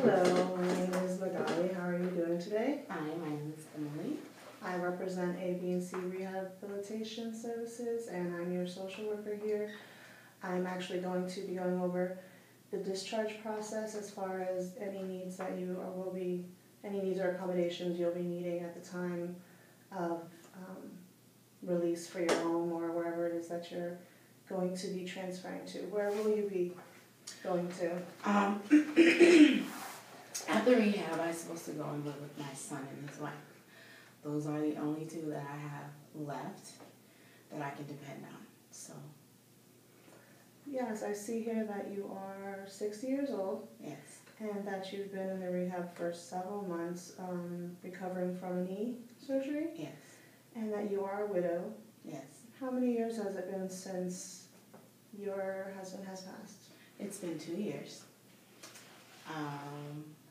Hello, my name is Magali. How are you doing today? Hi, my name is Emily. I represent A, B, and C Rehabilitation Services, and I'm your social worker here. I'm actually going to be going over the discharge process as far as any needs that you or will be, any needs or accommodations you'll be needing at the time of release for your home or wherever it is that you're going to be transferring to. Where will you be going to? After rehab, I'm supposed to go and live with my son and his wife. Those are the only two that I have left that I can depend on. So. Yes, I see here that you are 60 years old. Yes. And that you've been in the rehab for several months, recovering from a knee surgery. Yes. And that you are a widow. Yes. How many years has it been since your husband has passed? It's been 2 years.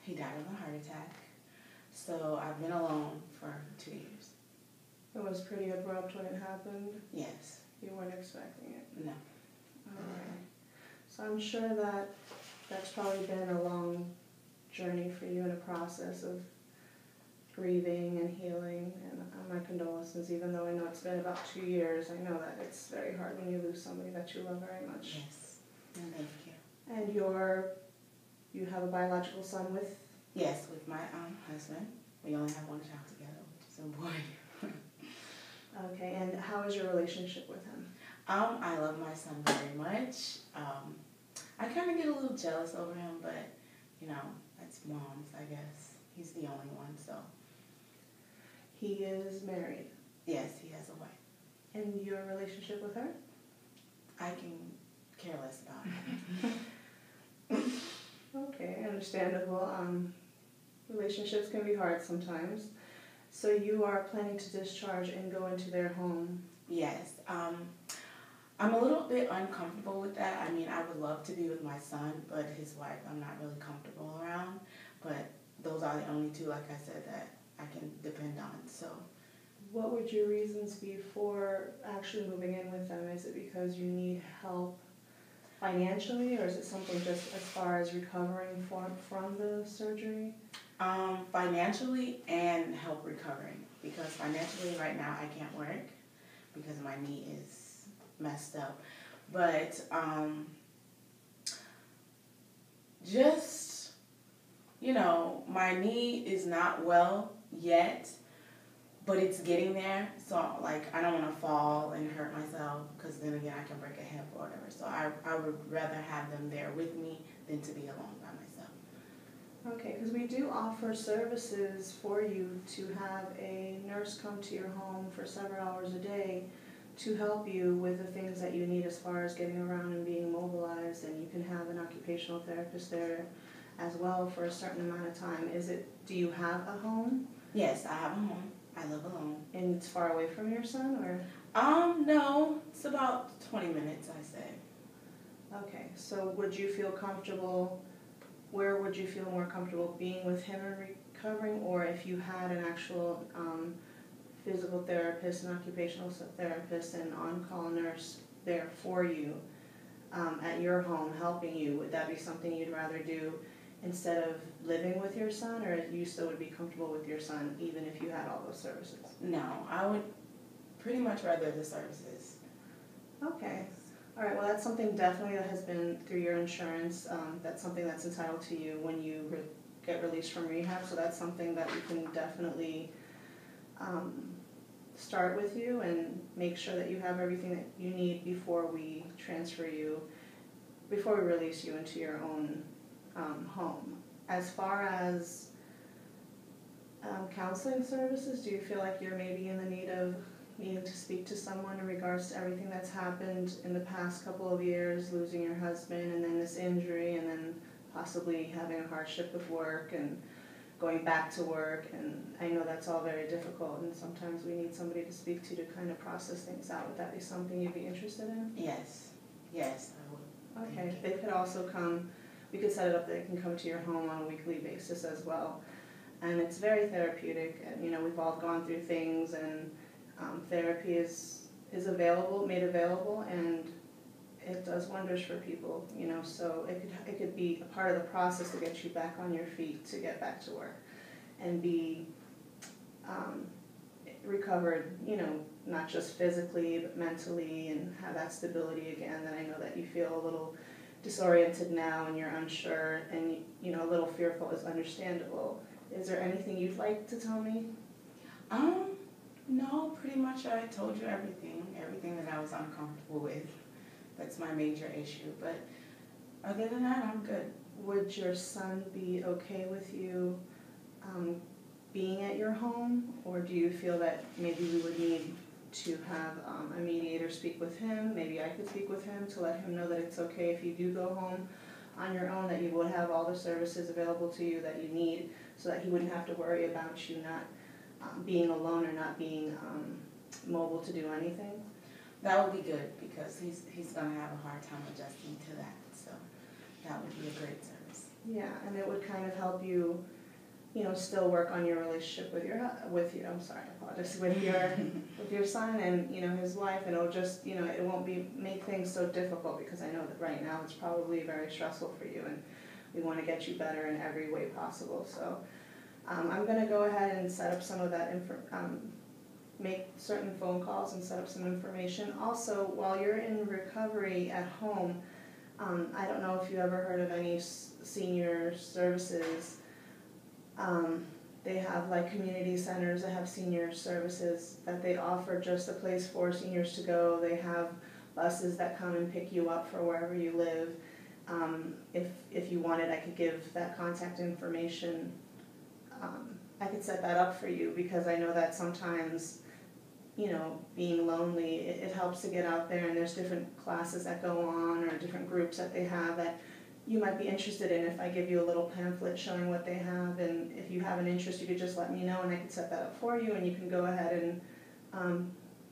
He died of a heart attack. So I've been alone for 2 years. It was pretty abrupt when it happened? Yes. You weren't expecting it? No. Alright. So I'm sure that that's probably been a long journey for you in a process of grieving and healing, and my condolences, even though I know it's been about 2 years. I know that it's very hard when you lose somebody that you love very much. Yes. And thank you. And you have a biological son with? Yes, with my husband. We only have one child together, which is a boy. Okay, and how is your relationship with him? I love my son very much. I kind of get a little jealous over him, but, you know, that's moms, I guess. He's the only one, so. He is married? Yes, he has a wife. And your relationship with her? I can care less about it. Okay, understandable. Relationships can be hard sometimes. So you are planning to discharge and go into their home? Yes. I'm a little bit uncomfortable with that. I mean, I would love to be with my son, but his wife I'm not really comfortable around. But those are the only two, like I said, that I can depend on. So, what would your reasons be for actually moving in with them? Is it because you need help financially, or is it something just as far as recovering from the surgery? Financially and help recovering. Because financially right now I can't work because my knee is messed up. But just, you know, my knee is not well yet, but it's getting there. So, like, I don't want to fall and hurt myself because then again I can break a hip or whatever. So I would rather have them there with me than to be alone by myself. Okay, because we do offer services for you to have a nurse come to your home for several hours a day to help you with the things that you need as far as getting around and being mobilized, and you can have an occupational therapist there as well for a certain amount of time. Do you have a home? Yes, I have a home. I live alone. And it's far away from your son, or? No, it's about 20 minutes, I say. Okay, so would you feel comfortable, where would you feel more comfortable, being with him and recovering, or if you had an actual physical therapist, an occupational therapist, and on-call nurse there for you at your home helping you, would that be something you'd rather do instead of living with your son, or you still would be comfortable with your son even if you had all those services? No, I would pretty much rather the services. Okay. All right, well, that's something definitely that has been through your insurance. That's something that's entitled to you when you get released from rehab, so that's something that we can definitely start with you and make sure that you have everything that you need before we release you into your own home. As far as counseling services, do you feel like you're maybe in the need of needing to speak to someone in regards to everything that's happened in the past couple of years, losing your husband and then this injury and then possibly having a hardship with work and going back to work? And I know that's all very difficult, and sometimes we need somebody to speak to kind of process things out. Would that be something you'd be interested in? Yes. Yes, I would. Okay. They could also come, we could set it up that they can come to your home on a weekly basis as well. And it's very therapeutic, and you know, we've all gone through things, and therapy is made available, and it does wonders for people, you know, so it could be a part of the process to get you back on your feet, to get back to work and be recovered, you know, not just physically but mentally, and have that stability again. That I know that you feel a little disoriented now and you're unsure and, you know, a little fearful is understandable. Is there anything you'd like to tell me? No, pretty much I told you everything that I was uncomfortable with. That's my major issue, but other than that, I'm good. Would your son be okay with you being at your home, or do you feel that maybe we would need to have a mediator speak with him? Maybe I could speak with him to let him know that it's okay if you do go home on your own, that you would have all the services available to you that you need, so that he wouldn't have to worry about you not being alone or not being mobile to do anything. That would be good, because he's going to have a hard time adjusting to that, so that would be a great service. Yeah, and it would kind of help you, you know, still work on your relationship with your with your son and, you know, his wife, and it'll just, you know, it won't make things so difficult, because I know that right now it's probably very stressful for you, and we want to get you better in every way possible. So I'm going to go ahead and set up some of that make certain phone calls and set up some information. Also, while you're in recovery at home, I don't know if you ever heard of any senior services. They have like community centers that have senior services that they offer, just a place for seniors to go. They have buses that come and pick you up for wherever you live. If you wanted, I could give that contact information. I could set that up for you, because I know that sometimes, you know, being lonely, it helps to get out there, and there's different classes that go on or different groups that they have that you might be interested in. If I give you a little pamphlet showing what they have, and if you have an interest, you could just let me know and I could set that up for you, and you can go ahead and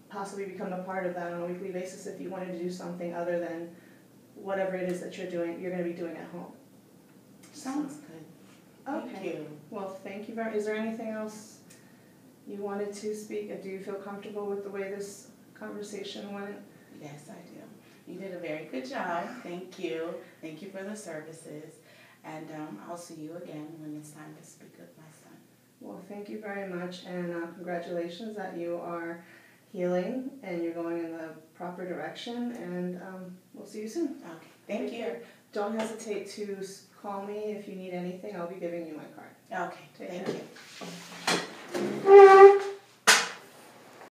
possibly become a part of that on a weekly basis if you wanted to do something other than whatever it is that you're going to be doing at home. Sounds good. Okay. Thank you. Well, thank you very. Is there anything else you wanted to speak? Do you feel comfortable with the way this conversation went? Yes, I do. You did a very good job. Thank you. Thank you for the services. And I'll see you again when it's time to speak with my son. Well, thank you very much, and congratulations that you are healing and you're going in the proper direction, and we'll see you soon. Okay. Thank you. Care. Don't hesitate to call me if you need anything. I'll be giving you my card. Okay. Thank you.